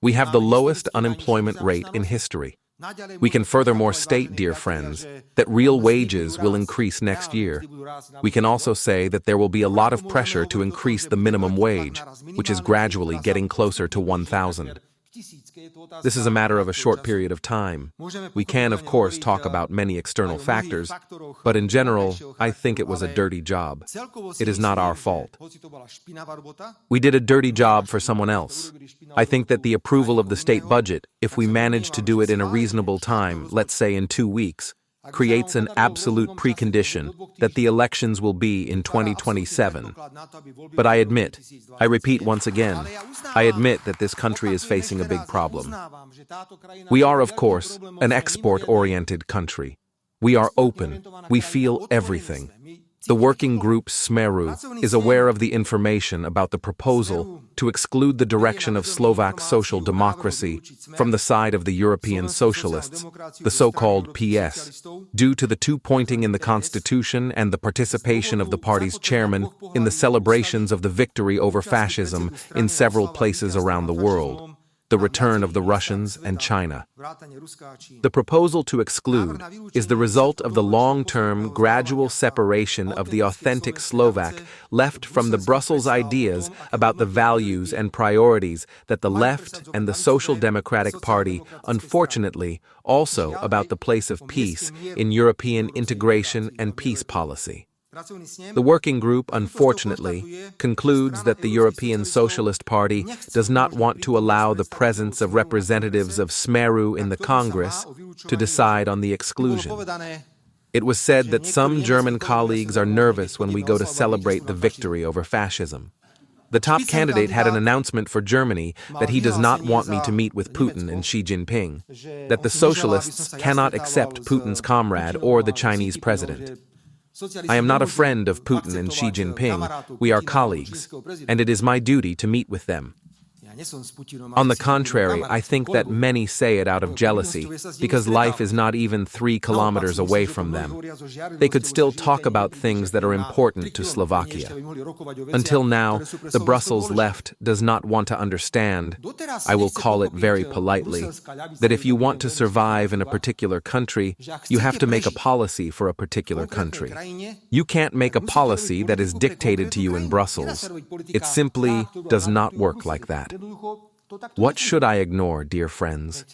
We have the lowest unemployment rate in history. We can furthermore state, dear friends, that real wages will increase next year. We can also say that there will be a lot of pressure to increase the minimum wage, which is gradually getting closer to 1,000. This is a matter of a short period of time. We can, of course, talk about many external factors, but in general, I think it was a dirty job. It is not our fault. We did a dirty job for someone else. I think that the approval of the state budget, if we manage to do it in a reasonable time, let's say in 2 weeks, creates an absolute precondition that the elections will be in 2027. But I repeat once again, I admit that this country is facing a big problem. We are, of course, an export-oriented country. We are open. We feel everything. The working group SMER-SD is aware of the information about the proposal to exclude the direction of Slovak social democracy from the side of the European Socialists, the so-called PES, due to the two-pointing in the constitution and the participation of the party's chairman in the celebrations of the victory over fascism in several places around the world, the return of the Russians and China. The proposal to exclude is the result of the long-term, gradual separation of the authentic Slovak left from the Brussels ideas about the values and priorities that the left and the Social Democratic Party, unfortunately, also about the place of peace in European integration and peace policy. The working group, unfortunately, concludes that the European Socialist Party does not want to allow the presence of representatives of SMER-SD in the Congress to decide on the exclusion. It was said that some German colleagues are nervous when we go to celebrate the victory over fascism. The top candidate had an announcement for Germany that he does not want me to meet with Putin and Xi Jinping, that the socialists cannot accept Putin's comrade or the Chinese president. I am not a friend of Putin and Xi Jinping. We are colleagues, and it is my duty to meet with them. On the contrary, I think that many say it out of jealousy, because life is not even 3 kilometers away from them. They could still talk about things that are important to Slovakia. Until now, the Brussels left does not want to understand, I will call it very politely, that if you want to survive in a particular country, you have to make a policy for a particular country. You can't make a policy that is dictated to you in Brussels. It simply does not work like that. What should I ignore, dear friends?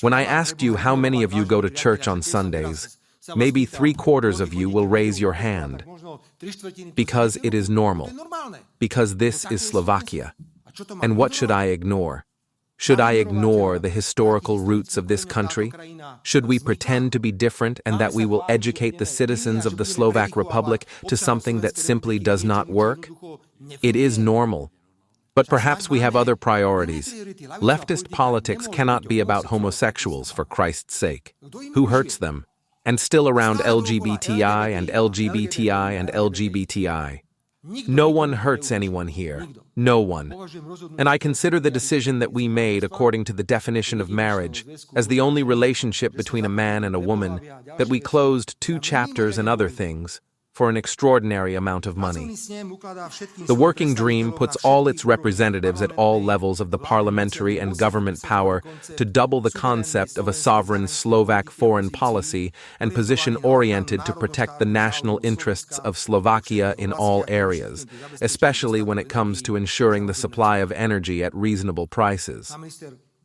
When I asked you how many of you go to church on Sundays, maybe 3/4 of you will raise your hand. Because it is normal. Because this is Slovakia. And what should I ignore? Should I ignore the historical roots of this country? Should we pretend to be different and that we will educate the citizens of the Slovak Republic to something that simply does not work? It is normal. But perhaps we have other priorities. Leftist politics cannot be about homosexuals, for Christ's sake. Who hurts them? And still around LGBTI and LGBTI and LGBTI. No one hurts anyone here. No one. And I consider the decision that we made according to the definition of marriage as the only relationship between a man and a woman, that we closed 2 chapters and other things for an extraordinary amount of money. The working dream puts all its representatives at all levels of the parliamentary and government power to double the concept of a sovereign Slovak foreign policy and position oriented to protect the national interests of Slovakia in all areas, especially when it comes to ensuring the supply of energy at reasonable prices.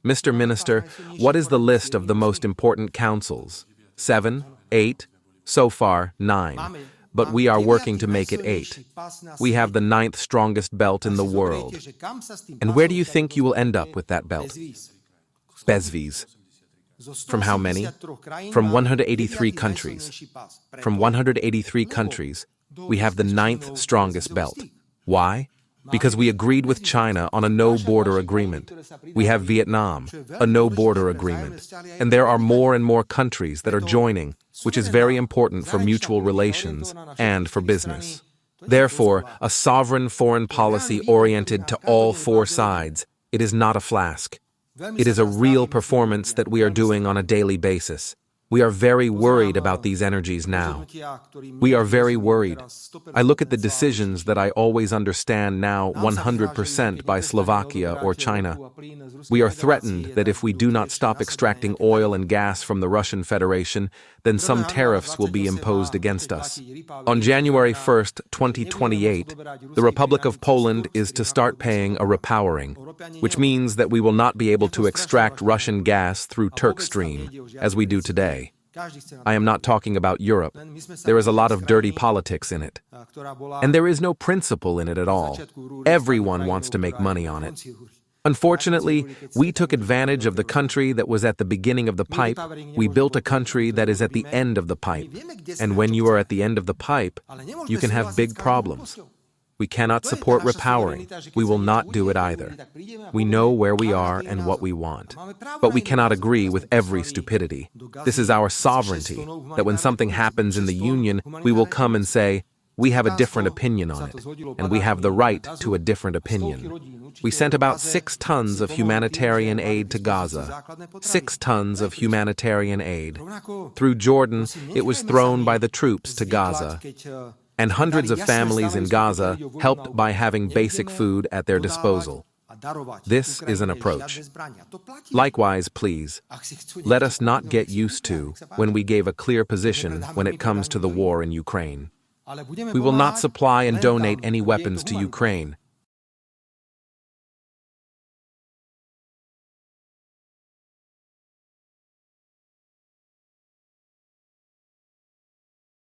Mr. Minister, what is the list of the most important councils? 7? 8? So far, 9. But we are working to make it 8. We have the 9th strongest belt in the world. And where do you think you will end up with that belt? Bezvíz. From how many? From 183 countries. From 183 countries, we have the 9th strongest belt. Why? Because we agreed with China on a no-border agreement. We have Vietnam, a no-border agreement. And there are more and more countries that are joining, which is very important for mutual relations and for business. Therefore, a sovereign foreign policy oriented to all 4 sides, it is not a flask. It is a real performance that we are doing on a daily basis. We are very worried about these energies now. We are very worried. I look at the decisions that I always understand now 100% by Slovakia or China. We are threatened that if we do not stop extracting oil and gas from the Russian Federation, then some tariffs will be imposed against us. On January 1st, 2028, the Republic of Poland is to start paying a repowering, which means that we will not be able to extract Russian gas through Turk Stream, as we do today. I am not talking about Europe. There is a lot of dirty politics in it. And there is no principle in it at all. Everyone wants to make money on it. Unfortunately, we took advantage of the country that was at the beginning of the pipe. We built a country that is at the end of the pipe. And when you are at the end of the pipe, you can have big problems. We cannot support repowering. We will not do it either. We know where we are and what we want. But we cannot agree with every stupidity. This is our sovereignty, that when something happens in the Union, we will come and say, we have a different opinion on it, and we have the right to a different opinion. We sent about 6 tons of humanitarian aid to Gaza. 6 tons of humanitarian aid. Through Jordan, it was thrown by the troops to Gaza. And hundreds of families in Gaza helped by having basic food at their disposal. This is an approach. Likewise, please, let us not get used to when we gave a clear position when it comes to the war in Ukraine. We will not supply and donate any weapons to Ukraine,